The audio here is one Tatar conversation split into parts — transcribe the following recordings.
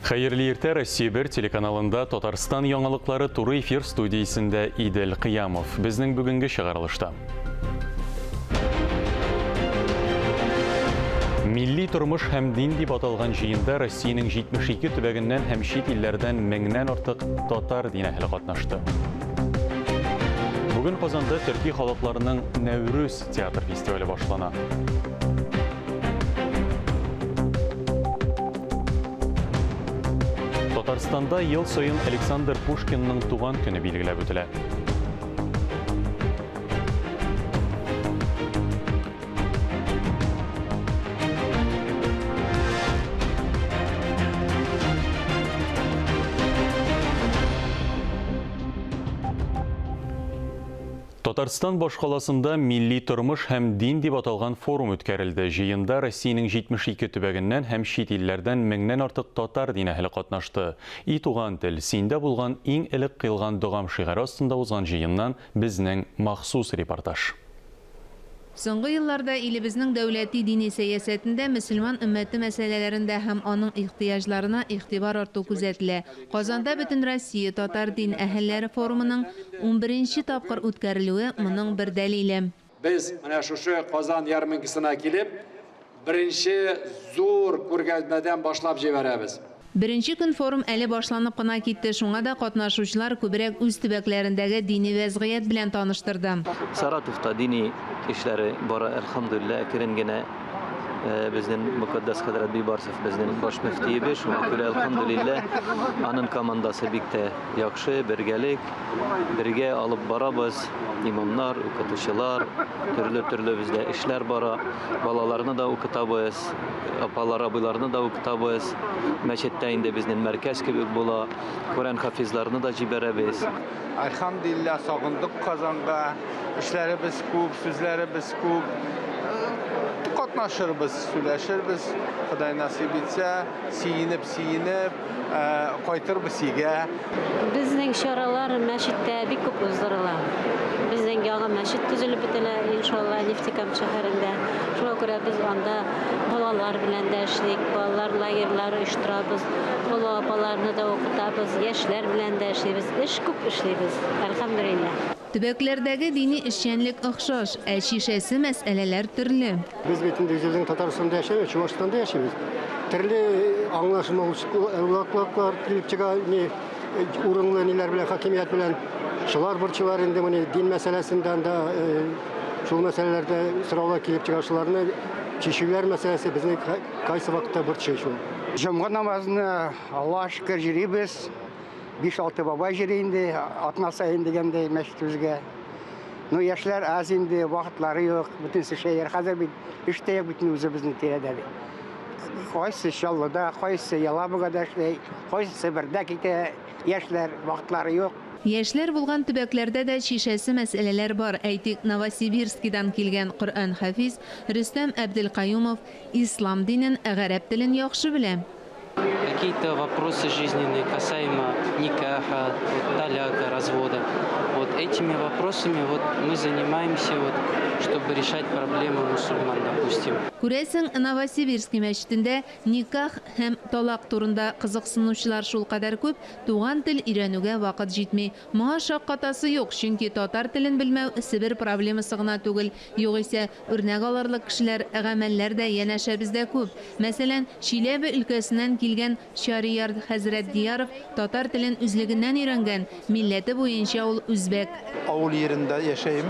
Хәерле иртә, Россия 1 телеканалында Татарстан яңалыклары туры эфир студиясендә Идел Кыямов. Безнең бүгенге чыгарылышта. Милли тормыш һәм дин дип аталган җыенда Россиянең 72 төбәгеннән һәм чит илләрдән меңнән артык татар дин әһле катнашты. Бүген Казанда төрки халыкларының Нәүрүз театр фестивале башлана. Татарстанда ел сайын Александр Пушкинның туган көне билгеләп үтелә. Татарстан башкаласында милли тормыш һәм дин дип аталган форум үткәрелде. Җыенда Россиянең 72 төбәгеннән һәм чит илләрдән меңнән артык татар дин әһле катнашты. И туган тел, синдә булган иң элек кыйлган догам шигъре астында узган җыеннан безнең махсус репортаж. Соңгы елларда илебезнең дәүләти дини сәясәтендә мөселман өммәте мәсьәләләрендә һәм аның ихтыяҗларына игътибар арту күзәтелә. Казанда Бөтен Россия татар дин әһелләре форумының 11нче тапкыр үткәрелүе моның бер дәлиле. Без менә шушы Казан ярминкасына килеп, беренче зур күргәзмәдән башлап җибәрәбез. Беренче көн форум әле башланып кына китте, шуңа да катнашучылар күбрәк үз төбәкләрендәге дини вәзгыять белән таныштырды. Саратовта дини эшләре бара, әлхәмдүлилләh, әкрен генә. Безнең Мөкаддәс хәзрәт Бибарсов, безнең баш мөфтиебез, шуңа күрә әлхәмдүлилләh, аның командасы бик тә яхшы, бергәлек, бергә алып барабыз. Имамнар, укытучылар, төрле бездә эшләр бара. Балаларны да укытабыз, апалар, абыйларны да укытабыз. Мәчеттә инде безнең мәркәз кебек була. Коръән хафизларны да җибәрәбез. Әлхәмдүлилләh, сагындык Казанга. Эшләребез күп, сүзләребез күп. Катнашырбыз, сөйләшербез. Ходай насыйп итсә, сөенеп, кайтырбыз өйгә. Безнең чаралар мәчеттә бик күп уздырыла. Безнең яңа мәчет төзелеп бетелә, иншалла, Нефтекам шәһәрендә. Шуңа күрә без анда балалар белән дә эшлик, балалар лагерьлары оештырабыз. Олы апаларны да укытабыз, яшьләр белән дә эшлибез. Эш күп эшлибез, әлхәмдүлилләh. Төбәкләрдәге дини эшчәнлек охшаш, ә шишәсе мәсьәләләр төрле. Biz bütün Татарстанда yaşamıyoruz, Çuvaşistan'da yaşıyoruz. Türlü anlaşmalıklar, gelip çıkan urunlu neler bilen, hakimiyet bilen, şılar burçular indi din meselesinden de, şu meselelerde sırala gelip çıkarşılarını çeşitler meselesi bizim kaysı vakitte burçu şu. Cumhur namazını Allah'a şükür jiribiz. 5-6 baba jirindi, atmasayın degende meşhuruzga. No yaşlar az indi, vakitleri yok. Bütün şeyler hazır bir işte bütün özümüzün tiradedi. Koysa inşallah da, koysa yalabıga da şey, koysa bir dakika yaşlar vakitleri yok. Яшьләр булган төбәкләрдә дә шишәсе мәсьәләләр бар. Әйтик, Новосибирскидан килгән Коръән хафиз Рөстәм Әбделкаюмов ислам динен, гарәп телен яхшы белә. Какие-то вопросы жизненные касаемо никаха, таляка, развода. Вот этими вопросами мы занимаемся, чтобы решать проблемы мусульман, допустим. Күрәсең, Новосибирский мәчетендә никах һәм талак турында кызыксынучылар шул кадәр күп, туган тел өйрәнүгә вакыт җитми. Моңа шаккатасы юк, чөнки татар телен белмәү Себер проблемасы гына түгел. Югыйсә, үрнәк алырлык кешеләр, гамәлләр дә янәшә бездә күп. Мәсәлән, Чиләбе өлкәсеннән килгән Шарияр хәзрәт Дияров татар телен үзлегеннән өйрәнгән, милләте буенча ул үзбәк. Авыл yerində yaşayım.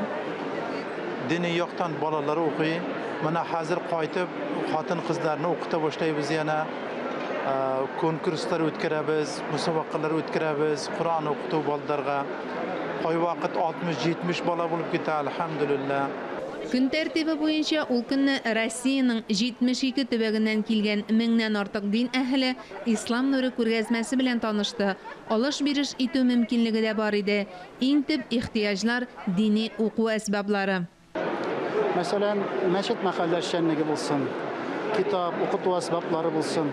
Dini yoxdan balaları oxuy. Mana hazır qaytıb xатын qızlarını oxuta başlayırız yana. Konkurslar ötkərəbiz, müsabaqalar ötkərəbiz, Quran oxutu ballarga. Qoy vaqt 60-70 bala bulub getə, elhamdülillah. Көн тәртибе буенча ул көнне Россиянең 72 төбәгеннән килгән меңнән артык дин әһле ислам нуры күргәзмәсе белән танышты. Алыш-биреш итү мөмкинлеге дә бар иде. Иң төп ихтыяҗлар дини уку әсбаблары. Мәсәлән, мәчет мәхәллә эшчәнлеге булсын, китап, укыту әсбаблары булсын.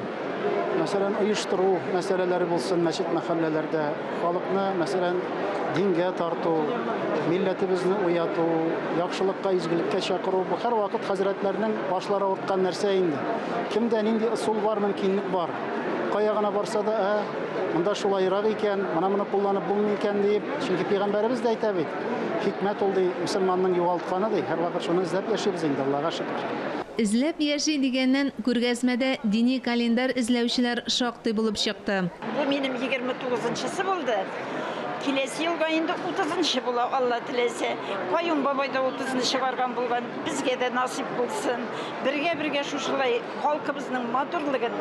Мәсәлән, оештыру мәсьәләләре булсын мәчет мәхәлләләрдә. Халыкны, мәсәлән, дингә тарту, милләтебезне уяту, яхшылыкка, изгелеккә чакыру, бу һәр вакыт хәзрәтләрнең башлары авырткан нәрсә инде. Кемдә нинди ысул бар, мөмкинлек бар. кая гына барса да, монда шулайрак икән, моны кулланып булмый икән дип, чөнки пәйгамбәребез дә әйтә бит. Хикмәт ул ди, мөселманның югалтканы ди, һәрвакыт шуны эзләп яшибез инде, Аллага шөкер. Изләп яши дигәннән күргәзмәдә дини календарь эзләүчеләр шактый булып чыкты. Bu benim 29-сы булды. Келесі елга инде 30-шы була, Алла теләсә. Каюм бабай да 30-шы барган булган. Безгә дә насип булсын. Бергә шушылай халкыбызның матурлыгын,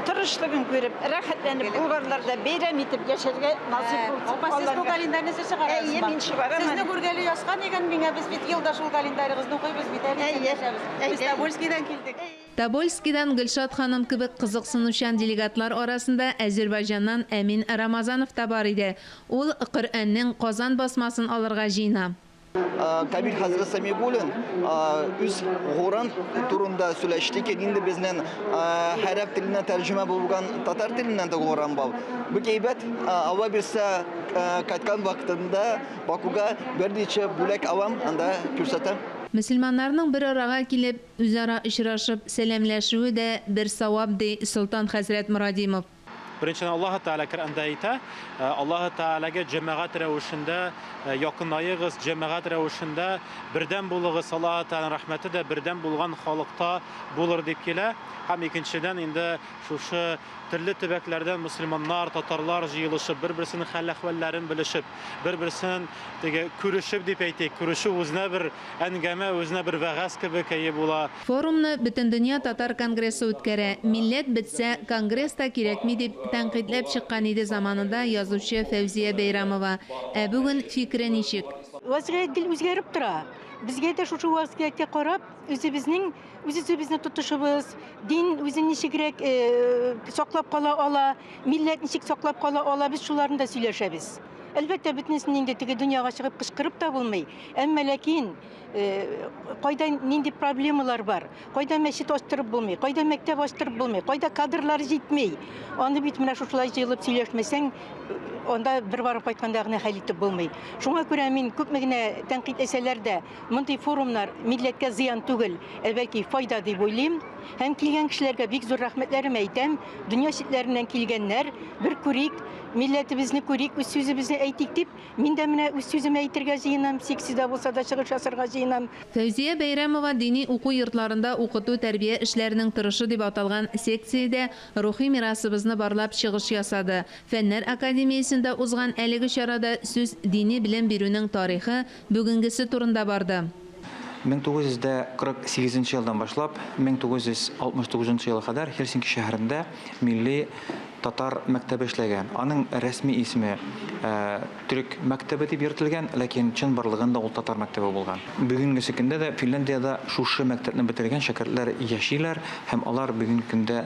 тырышлыгын күреп, рәхәтләнеп, булгарларда бәйрәм итеп яшәргә насип булсын. Сез бу календарьны чыгарасыз. Мин чыгарам. Сезне күргәле яскан икән миңа, без бит елда шул календарьгызны укыйбыз бит әле. Без Тобольскидан килдек. Тобольскидан Гөлшат ханым кебек кызыксынучан делегатлар арасында Әзербайҗаннан Әмин Рамазанов та бар иде. Ул Коръәннең Казан басмасын алырга җыена. Kabir Hazret Samigul'un üz Goran turunda söyleşti ki indi bizden Arap dilinden tercüme bulgan Tatar dilinden de Goran bab. Bu keybet ava birse katkan vaktinde Bakuga berdiçe bulak avam anda kürsata. Мөселманнарның бер арага килеп, үзара очрашып, сәламләшүе дә бер савап ди Солтан хәзрәт Мурадимов. Birinci Allah Teala kırandayta Allah Teala'ga cemaat revişinde yakınayığız cemaat revişinde birden bulğız Allah Teala rahmeti de birden bulgan halkta bulur deyip kele. Hem ikinciden indi şu türlü tübeklerden Müslümanlar, Tatarlar jıyılışıp bir-birisinin hal-ahvallerini bilişip bir-birisinin көрüşüp deyip eytik. Көрüşü özüne bir engeme, özüne bir vəğəz gibi kayı bula. Forumны Бүтән дөнья татар конгрессы үткәрә. Милләт бетсә, конгресс та кирәкми дип тәнкыйтьләп чыккан иде заманында язучы Фәүзия Бәйрәмова. Ә бүген фикре ничек? Вазгыять дил үзгәреп тора. Безгә дә шушы вазгыятькә карап, үзебезне тотышыбыз, дин үзен ничегрәк саклап кала ала, милләт ничек саклап кала ала, без шуларны да сөйләшәбез. Әлбәттә, бөтенесен инде теге дөньяга чыгып кычкырып та булмый. Әмма ләкин кайда нинди проблемалар бар, кайда мәчет ачтырып булмый, кайда мәктәп ачтырып булмый, кайда кадрлар җитмей. Аны бит менә шушылай җыелып сөйләшмәсәң, анда бер барып кайтканда гына хәл итеп булмый. Шуңа күрә мин күпме генә тәнкыйть әсәләр дә мондый форумнар милләткә зыян түгел, бәлки файда дип уйлыйм. Һәм килгән кешеләргә бик зур рәхмәтләрен әйтәм. Дөнья читләреннән килгәннәр, бер күрик, милләтебезне күрик, үз сүзебезне әйтик дип, мин дә менә үз сүземне әйтергә җыенам, сиксидә булса да чыгыш ясарга җыенам. Фәүзия Бәйрәмова дини уку йортларында укыту тәрбия эшләренең тырышы дип аталган секциядә рухи мирасыбызны барлап чыгыш ясады. Фәннәр академиясендә узган әлеге чарада сүз дини белем бирүнең тарихы, бүгенгесе турында барды. 1948 елдан башлап 1969 елга кадәр Хельсинки шәһәрендә милли татар мәктәбе эшләгән. Аның рәсми исеме төрек мәктәбе дип йөртелгән, ләкин чын барлыгында ул татар мәктәбе булган. Бүгенге көндә дә Финляндиядә шушы мәктәпне бетергән шәкертләр яшиләр һәм алар бүгенге көндә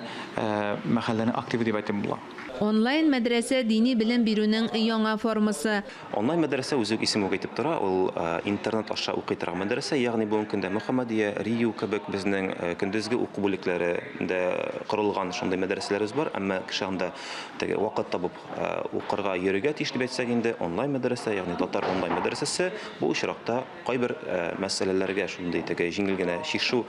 мәхәлләне актив дип әйтеп була. Онлайн мәдрәсә дини белем бирүнең яңа формасы. Онлайн мәдрәсә үзе исеме әйтеп тора, ул интернет аша укый торган мәдрәсә, ягъни бүгенге көндә Мөхәммәдия, Рию кебек безнең көндезге уку бүлекләрендә корылган шундый мәдрәсәләребез бар, әмма кеше анда теге вакыт табып укырга йөрергә тиеш дип әйтсәк инде, онлайн мәдрәсә, ягъни татар онлайн мәдрәсәсе бу очракта кайбер мәсьәләләргә шундый теге җиңел генә шишу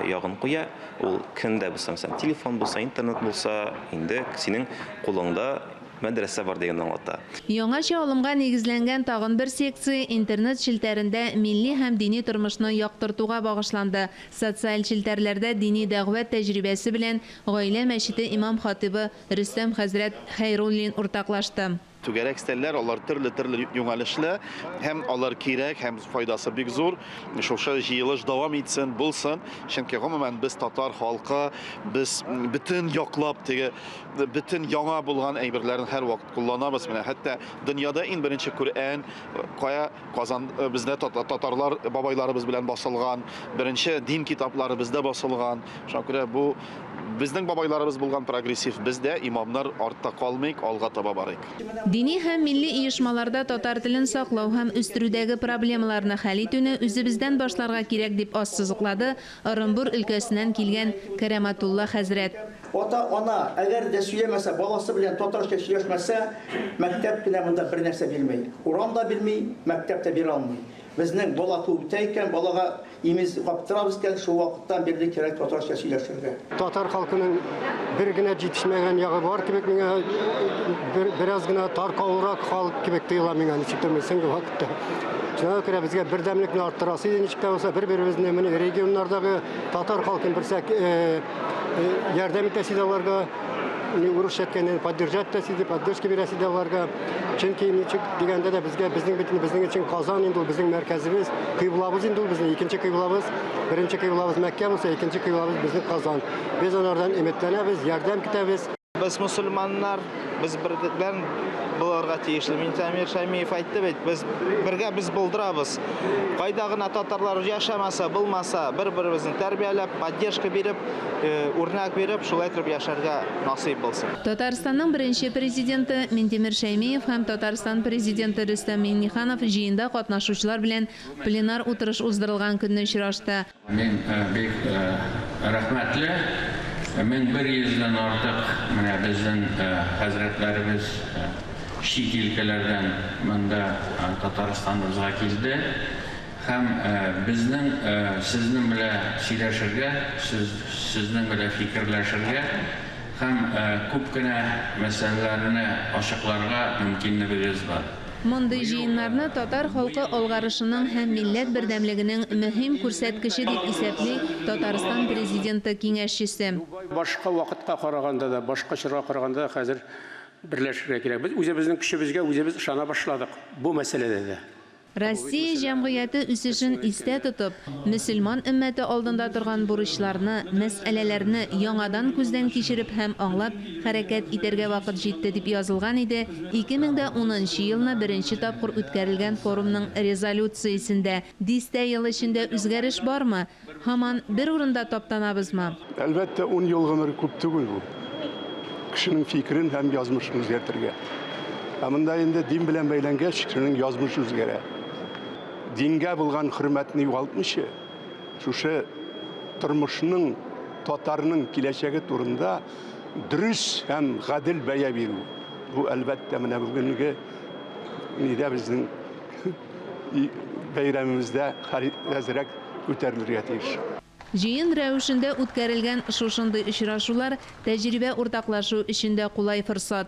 ягын куя. Ул көндә булса, телефон булса, интернет булса, инде синең кулыңда мәдрәсә бар дигән аңлата. Яңача алымга нигезләнгән тагын бер секция интернет шелтәрендә милли һәм дини тормышны яктыртуга багышланды. Социаль шелтәрләрдә дини дәгъват тәҗрибәсе белән гаилә мәчете имам хатибы Рөстәм хәзрәт Хәйруллин уртаклашты. Түгәрәк стәлләр, алар төрле юнәлешле, һәм алар кирәк, һәм файдасы бик зур. Шушы җыелыш дәвам итсен, булсын. Чөнки гомумән без татар халкы, без бөтен яклап теге бөтен яңа булган әйберләрне һәр вакыт кулланабыз. Менә хәтта дөньяда иң беренче Коръән кая Казан бездә татарлар бабайларыбыз белән басылган, беренче дин китаплары бездә басылган. Шуңа күрә бу безнең бабайларыбыз булган прогрессив, бездә имамнар артта калмыйк, алга таба барыйк. Дини һәм милли оешмаларда татар телен саклау һәм үстерүдәге проблемаларны хәл итүне үзебездән башларга кирәк дип ассызыклады Орынбур өлкәсеннән килгән Кәрамәтулла хәзрәт. Ата-ана әгәр дә сөйләмәсә, баласы белән татарча сөйләшмәсә, мәктәп кенә монда бер нәрсә бирмәй. Урам да бирмәй, мәктәп тә бирә алмый. Безнең бала күптә икән, балага imiz kaptırabız geldi şu vakıttan beri gerek Tatarca söyleşirge. Tatar halkının bir güne yetişmeyen yağı var kibek mine biraz güne tarkavrak halk kibek deyila mine nişiktirmesin ki vakitte. Şuna göre bizge birdemlikni arttırası nişikte olsa bir-birimizin emini regionlardaki Tatar halkın birsek yardım etesidalarga uruş etkenden поддержать etesidi, поддержки beresidalarga çünkü nişik degende de bizning için Kazan indi bizning merkezimiz, kıybılabız indi bizning ikinci kıybılabız, birinci kıybılabız Mekke olsa ikinci kıybılabız bizning Kazan. Biz onlardan ümitlenemiz, yardım kitemiz. Biz Müslümanlar, biz birlikten bularga tiyişli. Min Temir Şaymiyev aytdı bit, biz buldurabız. Qaydagına Tatarlar yaşamasa, bulmasa, bir-birimizin terbiyelep, поддержка berip, örnek berip, şulay etip yaşarga nasip bolsun. Татарстанның birinchi prezidenti Mintemir Шаймиев һәм Татарстан президенты Рөстәм Миңнеханов җыенда катнашучылар белән пленар утырыш уздырылган көнне очрашты. Мен бик рәхмәтле. 1100-дән артык менә безнең хәзрәтләребез чит өлкәләрдән монда Татарстаныбызга килде. Һәм безнең сезнең белән сөйләшергә, сезнең белән фикерләшергә һәм күп кенә мәсьәләләрне ачыкларга мөмкинлегебез бар. Мондый җыеннарны татар халкы алгарышының һәм милләт бердәмлегенең мөһим күрсәткече дип исәпли Татарстан президенты киңәшчесе. Башка вакытка караганда да, башка чорга караганда хәзер берләшергә кирәк. Без үзебезнең көчебезгә үзебез ышана башладык бу мәсьәләдә дә. Россия җәмгыяте үсешен истә тотып, мөселман өммәте алдында торган бурычларны, мәсьәләләрне яңадан күздән кичереп һәм аңлап хәрәкәт итәргә вакыт җитте дип язылган иде 2010 елны беренче тапкыр үткәрелгән форумның резолюциясендә. Дистә ел эчендә үзгәреш бармы? Һаман бер урында таптанабызмы? Әлбәттә 10 ел гомер күп түгел бу. Кешенең фикерен һәм язмышын үзгәртергә. Монда инде дин белән бәйләнгәч кешенең язмышы үзгәрә. Дингә булган хөрмәтне югалтмыйча, шушы тормышның, татарның киләчәге турында дөрес һәм гадел бәя бирү. Бу әлбәттә менә бүгенге нидә безнең бәйрәмебездә хәзрәк күтәрелергә тиеш. Җыен рәвешендә үткәрелгән шушындый очрашулар тәҗрибә уртаклашу өчен дә кулай форсат.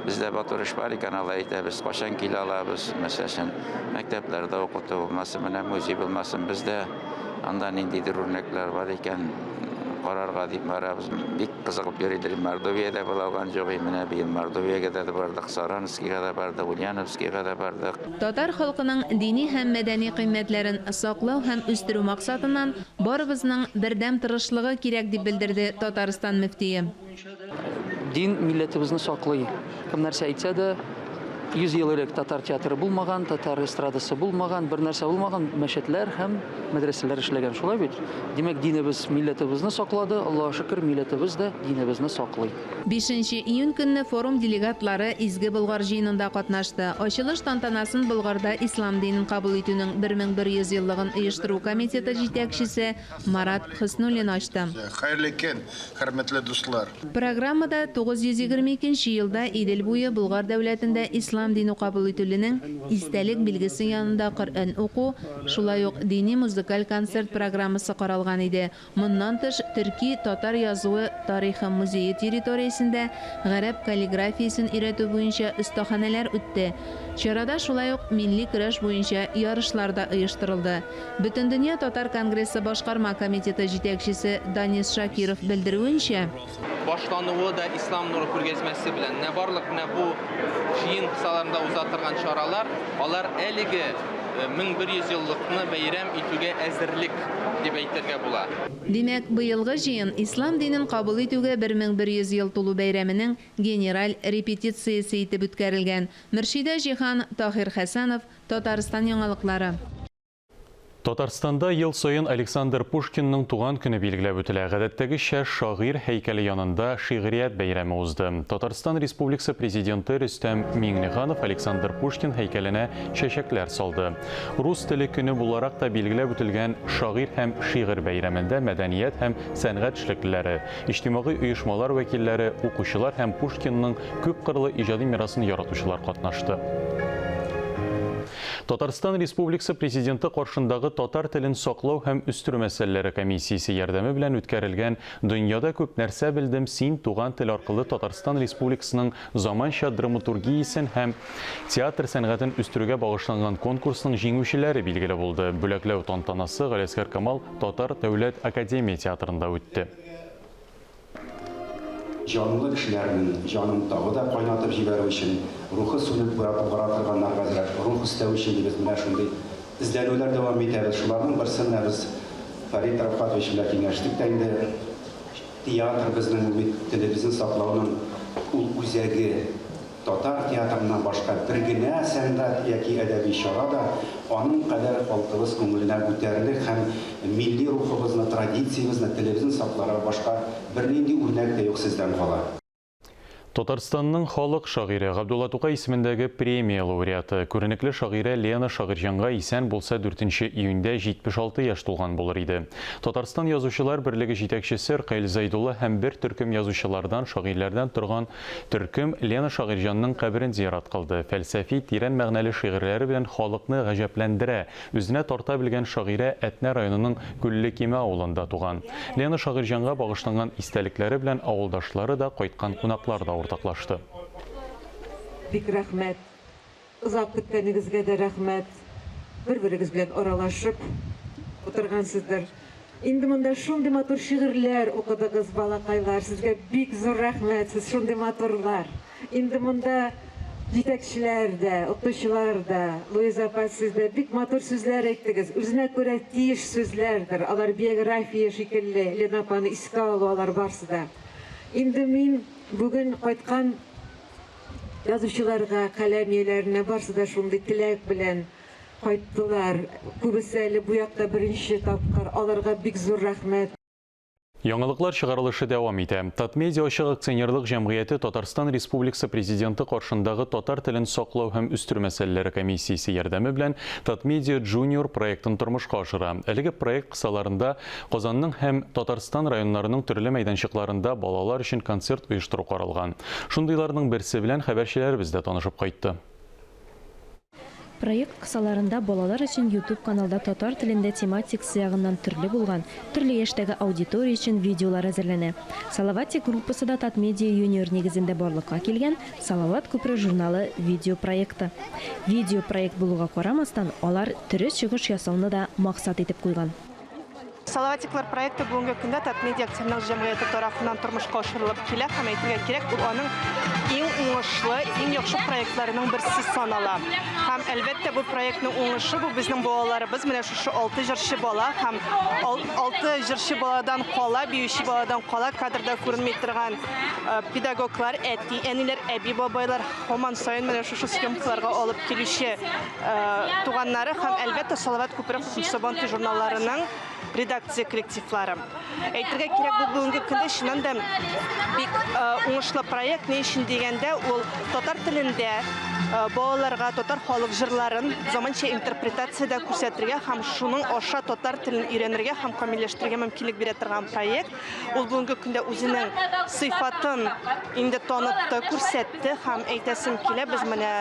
Bizdə batırış var ikən alaydı, biz qaşan kil alabız, məsələn, məktəblərdə oxutu olmasın, müzik olmasın, bizdə andan indidir örnəklər var ikən, qararğa deyib marabız. Bik qızıqıb görüldür, Mordoviyada bulağan joğu, mənə bir Mordoviyaya da bardıq, Saranskiga da bardıq, Ulyanovskiga da bardıq. Татар халкының дини һәм мәдәни кыйммәтләрен саклау һәм үстерү максатыннан барыбызның бердәм тырышлыгы кирәк дип белдерде Татарстан мөфтие. Дин милләтебезне саклый. Кем нәрсә әйтсә дә, 100 ел элек татар театры булмаган, татар эстрадасы булмаган, бер нәрсә булмаган мәчетләр һәм мәдрәсәләр эшләгән. Шулай бит. Димәк, динебез милләтебезне саклады, Аллаһка шөкер, милләтебез дә динебезне саклый. 5 июнь көнне форум делегатлары Изге Болгар җыенында катнашты. Ачылыш тантанасын Болгарда ислам динен кабул итүнең 1100 еллыгын оештыру комитеты җитәкчесе Марат Хөснуллин ачты. Хәерле көн, хөрмәтле дуслар. Программада 922 елда Идел буе Болгар дәүләтендә ислам дины кабул ителүнең истәлек билгесе янында Коръән уку, шулай ук дини музыкаль концерт программасы каралган иде. Моннан тыш төрки татар язуы тарихы музее территориясендә гарәп каллиграфиясын өйрәтү буенча остаханәләр үтте. Чарада шулай ук милли көрәш буенча ярышлар да оештырылды. Бөтендөнья татар конгрессы башкарма комитеты җитәкчесе Данис Шакиров белдерүенчә, башлануы да ислам нуры күргәзмәсе белән менә барлык менә бу җыен кысаларында узатырган чаралар, алар әлеге 1100 еллыкны бәйрәм итүгә әзерлек дип әйтергә була. Димәк, быелгы җыен ислам динен кабул итүгә 1100 ел тулу бәйрәменең генераль репетициясе итеп үткәрелгән. Мөршидә Җиһан, Таһир Хәсәнов, Татарстан яңалыклары. Татарстанда ел сайын Александр Пушкинның туган көне билгеләп үтелә. Гадәттәгечә шагыйрь һәйкәле янында шигърият бәйрәме узды. Татарстан Республикасы президенты Рөстәм Миңнеханов Александр Пушкин һәйкәленә чәчәкләр салды. Рус теле көне буларак та билгеләп үтелгән шагыйрь һәм шигырь бәйрәмендә мәдәният һәм сәнгать эшлеклеләре, иҗтимагый оешмалар вәкилләре, укучылар һәм Пушкинның күп кырлы иҗади мирасын яратучылар катнашты. Татарстан Республикасы президенты каршындагы татар телен саклау һәм үстерү мәсьәләләре комиссиясе ярдәме белән үткәрелгән "Дөньяда күп нәрсә белдем, син туган тел" аркылы Татарстан Республикасының заманча драматургиясен һәм театр сәнгатен үстерүгә багышланган конкурсның җиңүчеләре билгеле булды. Бүләкләү тантанасы Галискар Камал Татар дәүләт академия театрында үтте. Жанлы кешеләрнең җанын тагы да кайнатып җибәрү өчен, рухы сүнеп бара торганнарга рух өстәү өчен без менә шундый эзләнүләр дәвам итәбез. Шуларның берсен без Фарид Рафкатович белән киңәштек тә инде. Театр безнең телебезне саклауның ул үзәге. Татар театрынан башка бер генә сәнгать яки әдәби чара да аның кадәр халкыбыз күңеленә күтәрелер һәм милли рухыбызны, традициябызны, телебезне сакларга башка бернинди үрнәк тә юк сездән кала. Татарстанның халык шагыйре Габдулла Тукай исемендәге премия лауреаты, күренекле шагыйрә Лена Шагырҗанга исән булса 4 июньдә 76 яшь тулган булыр иде. Татарстан язучылар берлеге җитәкчесе Ркаил Зайдулла һәм бер төркем язучылардан, шагыйрьләрдән торган төркем Лена Шагырҗанның каберен зиярат кылды. Фәлсәфи, тирән мәгънәле шигырьләре белән халыкны гаҗәпләндерә. Үзенә тарта белгән шагыйрә Әтнә районының Күллекиме авылында туган. Лена Шагырҗанга багышланган истәлекләре белән авылдашлары да, кайткан кунаклар да ортаклашты. Бик рәхмәт. Узап киткәнегезгә дә рәхмәт. Бер-берегез белән аралашып утыргансыздыр. Инде монда шундый матур шигырьләр укыдыгыз, балакайлар. Сезгә бик зур рәхмәт. Сез шундый матурлар. Инде монда җитәкчеләр дә, укытучылар да, Луиза апа, сез дә бик матур сүзләр әйттегез. Үзенә күрә тиеш сүзләрдер. Алар биография шикелле. Лена апаны искә алу алар барсы да. Инде мин бүген кайткан язучыларга, каләм ияләренә барсы да шундый теләк белән кайттылар. Күбесе әле бу якта беренче тапкыр. Аларга бик зур рәхмәт. Яңалыклар чыгарылышы дәвам итә. Татмедиа ачык акционерлык җәмгыяте Татарстан Республикасы президенты каршындагы татар телен саклау һәм үстерү мәсьәләләре комиссиясе ярдәме белән Татмедиа Junior проектын тормышка ашыра. Әлеге проект кысаларында Казанның һәм Татарстан районнарының төрле мәйданчыкларында балалар өчен концерт оештыру каралган. Шундыйларның берсе белән хәбәрчеләребез дә танышып кайтты. Проект кысаларында балалар өчен YouTube каналда татар телендә тематик сыягыннан төрле булган, төрле яшьтәге аудитория өчен видеолар әзерләнә. Салаватик группасы да Татмедиа Junior нигезендә барлыкка килгән Салават күпре журналы видео проекты. Видео проект булуга карамастан, алар төрле чыгыш ясауны да максат итеп куйган. Салаватиклар проекты бүгенге көндә Татмедиа акционерлык җәмгыяте тарафыннан тормышка ашырылып килә һәм әйтергә кирәк, ул аның иң уңышлы, иң яхшы проектларының берсе санала. Һәм әлбәттә бу проектның уңышы бу безнең балаларыбыз, менә шушы 6 җырчы бала һәм 6 җырчы баладан кала, биючи баладан кала кадрда күренми торган педагоглар, әти, әниләр, әби бабайлар һаман саен менә шушы съемкаларга алып килүче туганнары һәм әлбәттә Салават күпре Сабанты журналларының редакция коллективлары. Әйтергә кирәк, бу бүгенге көндә чыннан да бик уңышлы проект. Ни өчен дигәндә, ул татар телендә балаларга татар халык җырларын заманча интерпретациядә күрсәтергә һәм шуның аша татар телен өйрәнергә һәм камилләштерергә мөмкинлек бирә торган проект. Ул бүгенге көндә үзенең сыйфатын инде танытты, күрсәтте һәм әйтәсем килә, без менә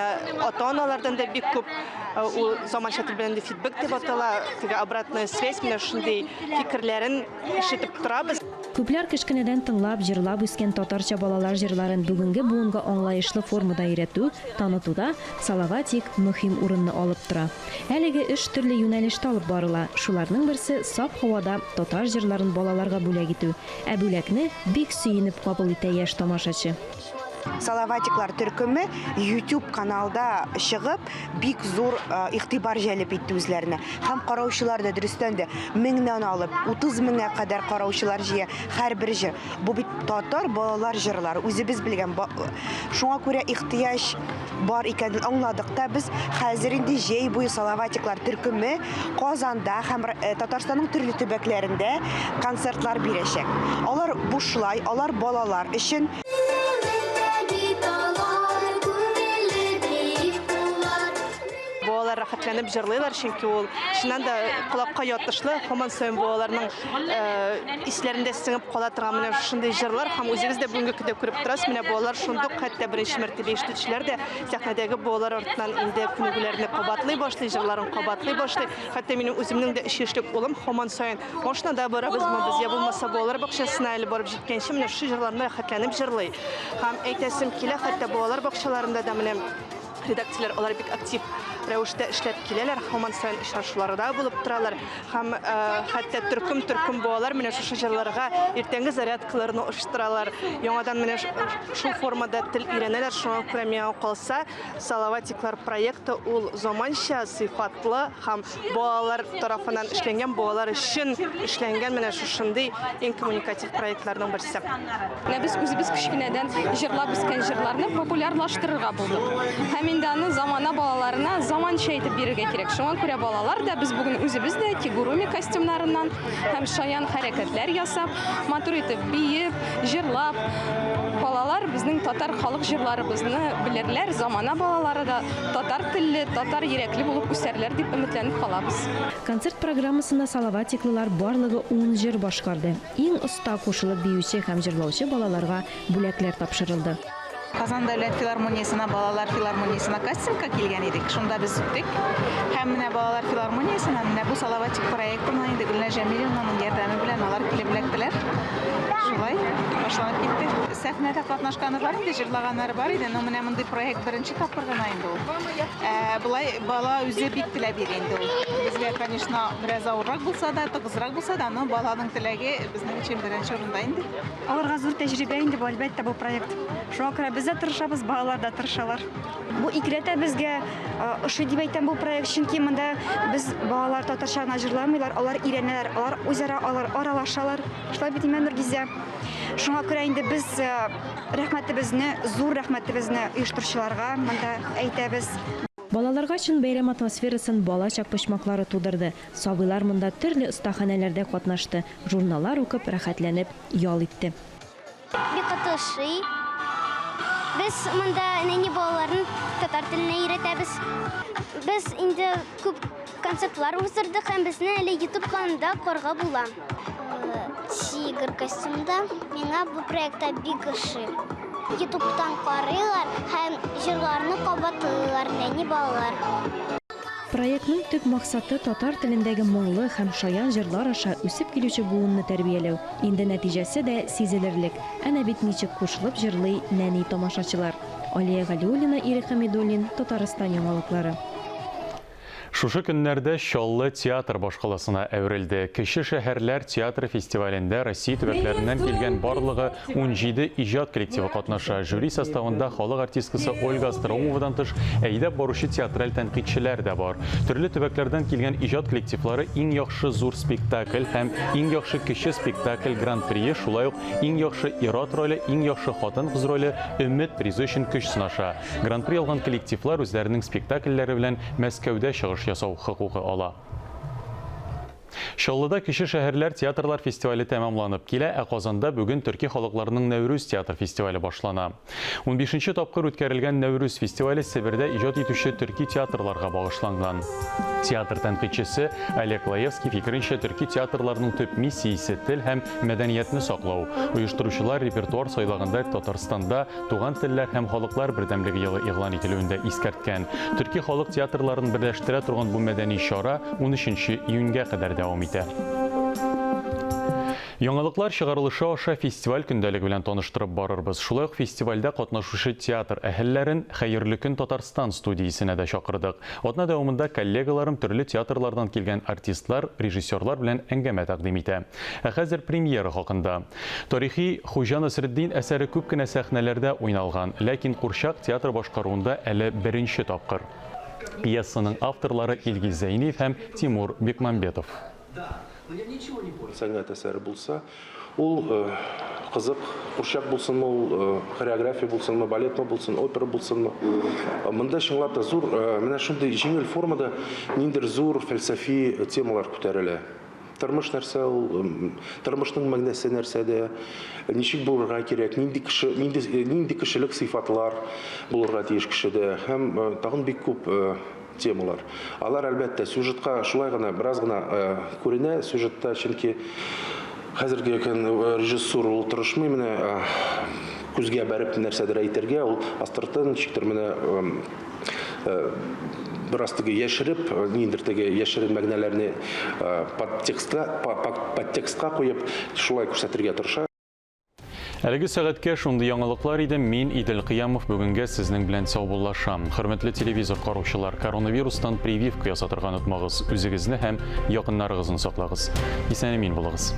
ата-аналардан да бик күп ул заманча тел белән фидбэк дип атала, теге обратная связь, менә шундый фикерләрен ишетеп торабыз. Күпләр кечкенәдән тыңлап, җырлап үскән татарча балалар җырларын бүгенге буынга аңлаешлы формада өйрәтү, танытуда Салаватик мөһим урынны алып тора. Әлеге эш төрле юнәлештә алып барыла. Шуларның берсе саф һавада татар җырларын балаларга бүләк итү. Ә бүләкне бик сөенеп кабул итә яшь тамашачы. Салаватиклар төркеме YouTube каналда чыгып, бик зур игътибар җәлеп итте үзләренә. Һәм караучылар да дөрестән дә 1000-нән алып 30 меңгә кадәр караучылар җыя һәрбер җыр. Бу бит татар балалар җырлары, үзебез белгән. Шуңа күрә ихтыяҗ бар икәнен аңладык та без хәзер инде җәй буе Салаватиклар төркеме Казанда һәм Татарстанның төрле төбәкләрендә концертлар бирәчәк. Алар бушлай, алар балалар өчен Балалар рәхәт хәтләнеп җырлыйлар, чөнки ул чыннан да колакка ятышлы, һаман сайын балаларның исләрендә сеңеп кала торган менә шундый җырлар һәм үзегез дә бүгенге көндә күреп торасыз, менә балалар шундук хәтта беренче мәртәбә ишетүчеләр дә сәхнәдәге балалар артыннан инде күнегүләрне кабатлый башлый, җырларын кабатлый башлый. Хәтта минем үземнең дә 3 яшьлек улым һаман сайын машинада барабызмы без, я булмаса балалар бакчасына әле барып җиткәнче менә шу җырларны хәтләнеп җырлый. Һәм әйтәсем килә, хәтта балалар бакчаларында да менә редакцияләр алар бик актив рәвештә эшләп киләләр, һаман сайын очрашуларда булып торалар. Һәм хәтта төркем балалар менә шушы җырларга иртәнге зарядкаларны оештыралар. Яңадан менә шул формада тел өйрәнәләр. Шуңа күрә миңа калса, Салаватиклар проекты ул заманча, сыйфатлы һәм балалар тарафыннан эшләнгән, балалар өчен эшләнгән менә шушындый иң коммуникатив проектларның берсе. Без үзебез кичкенәдән җырлап үскән җырларны популярлаштырырга булдык. Һәм инде аны замана балаларына заманча итеп бирергә кирәк. Шуңа күрә балалар да без бүген үзебез дә кигуруми костюмнарыннан һәм шаян хәрәкәтләр ясап, матур итеп биеп, җырлап, балалар безнең татар халык җырларыбызны белерләр, замана балалары да татар телле, татар йөрәкле булып үсәрләр дип өметләнеп калабыз. Концерт программасында салаватиклылар барлыгы 10 җыр башкарды. Иң оста кушылып биюче һәм җырлаучы балаларга бүләкләр тапшырылды. Казан дәүләт филармониясына, балалар филармониясына кастингка килгән идек. Шунда без үттек. Һәм менә балалар филармониясына менә бу Салаватик проектына инде Гөлнар Җәмиловнаның ярдәме белән алар килеп эләктеләр. Шулай башланып китте. Сәхнәдә катнашканы бар иде, җырлаганнары бар иде, но менә мондый проект беренче тапкыр гына инде ул. Булай бала үзе бик теләп йөри инде ул. Безгә, конечно, бераз авыррак булса да, тыгызрак булса да, но баланың теләге безнең өчен беренче урында инде. Аларга зур тәҗрибә инде бу, әлбәттә, бу проект. Шуңа күрә без дә тырышабыз, балалар да тырышалар. Бу икрәтә безгә ошый дип әйтәм бу проект, чөнки монда без балалар татарча гына җырламыйлар, алар өйрәнәләр, алар үзара аралашалар. Шулай бит инде Нургизә. Шуңа күрә инде без зур рәхмәтебезне оештыручыларга монда әйтәбез. Балаларга чын бәйрәм атмосферасын балачак почмаклары тудырды. Сабыйлар монда төрле остаханәләрдә катнашты, журналлар укып, рәхәтләнеп ял итте. Бик катышый. Без монда нәни балаларын татар теленә өйрәтәбез. Без инде күп концертлар уздырдык һәм безне әле YouTube каналында карга була. Тигр костюмда миңа бу проектта бик ошый. YouTube'дан карыйлар һәм җырларны кабатлыйлар нәни балалар. Проектның төп максаты татар телендәге моңлы һәм шаян җырлар аша үсеп килүче буынны тәрбияләү. Инде нәтиҗәсе дә сизелерлек. Әнә бит ничек кушылып җырлый нәни тамашачылар. Алия Галиуллина, Ирек Хәмидуллин, Татарстан яңалыклары. Шушы көннәрдә Чаллы театр башкаласына әверелде. Кече шәһәрләр театры фестивалендә Россия төбәкләреннән килгән барлыгы 17 иҗат коллективы катнаша. Жюри составында халык артисткасы Ольга Остроумовадан тыш әйдәп баручы театраль тәнкыйтьчеләр дә бар. Төрле төбәкләрдән килгән иҗат коллективлары иң яхшы зур спектакль һәм иң яхшы кече спектакль гран-прие, шулай ук иң яхшы ир-ат роле, иң яхшы хатын-кыз роле Өмет призы өчен көч сынаша. Гран-при алган коллективлар үзләренең спектакльләре белән Мәскәүдә чыгыш ясау хокукы ала. Чаллыда кече шәһәрләр театрлар фестивале тәмамланып килә, ә Казанда бүген төрки халыкларының Нәүрүз театр фестивале башлана. 15нче тапкыр үткәрелгән Нәүрүз фестивале Себердә иҗат итүче төрки театрларга багышланган. Театр тәнкыйтьчесе Олег Лаевский фикеренчә, төрки театрларының төп миссиясе тел һәм мәдәниятне саклау. Оештыручылар репертуар сайлагында Татарстанда туган телләр һәм халыклар бердәмлеге елы игълан ителүендә искәрткән. Төрки халык театрларын берләштерә торган бу мәдәни чара 13 июньгә кадәр дәвам итә. Яңалыклар чыгарылышы аша фестиваль көндәлеге белән таныштырып барырбыз. Шулай ук фестивальдә катнашучы театр әһелләрен Хәерле көн Татарстан студиясенә дә чакырдык. Атна дәвамында коллегаларым төрле театрлардан килгән артистлар, режиссерлар белән әңгәмә тәкъдим итә. Ә хәзер премьера хакында. Тарихи Хуҗа Насретдин әсәре күп кенә сәхнәләрдә уйналган, ләкин Курчак театр башкаруында әле беренче тапкыр. Пьесаның авторлары Илгиз Зәйнев һәм Тимур Бекмамбетов. Сәнгать әсәре булса, ул кызык, Курчак булсынмы, ул хореография булсынмы, балетма булсын, опера булсынмы. Монда чынлап та зур, менә шундый җиңел формада ниндидер зур фәлсәфи темалар күтәрелә. Тормыш нәрсә ул, тормышның мәгънәсе нәрсәдә, ничек булырга кирәк, нинди кешелек сыйфатлар булырга тиеш кешедә, һәм тагын бик күп темалар. Алар әлбәттә сюжетка шулай гына бераз гына күренә сюжетта, чөнки хәзерге режиссура ул тырышмый менә күзгә бәреп нәрсәдер әйтергә, ул астыртын ничектер менә бераз теге яшереп, ниндидер теге яшерен мәгънәләрне подтекстка куеп, шулай күрсәтергә тырыша. Әлеге сәгатькә шундый яңалыклар иде. Мин Идел Кыямов бүгенгә сезнең белән саубуллашам. Хөрмәтле телевизор караучылар, коронавирустан прививка ясатырга онытмагыз. Үзегезне һәм якыннарыгызны саклагыз. Исән-амин булыгыз.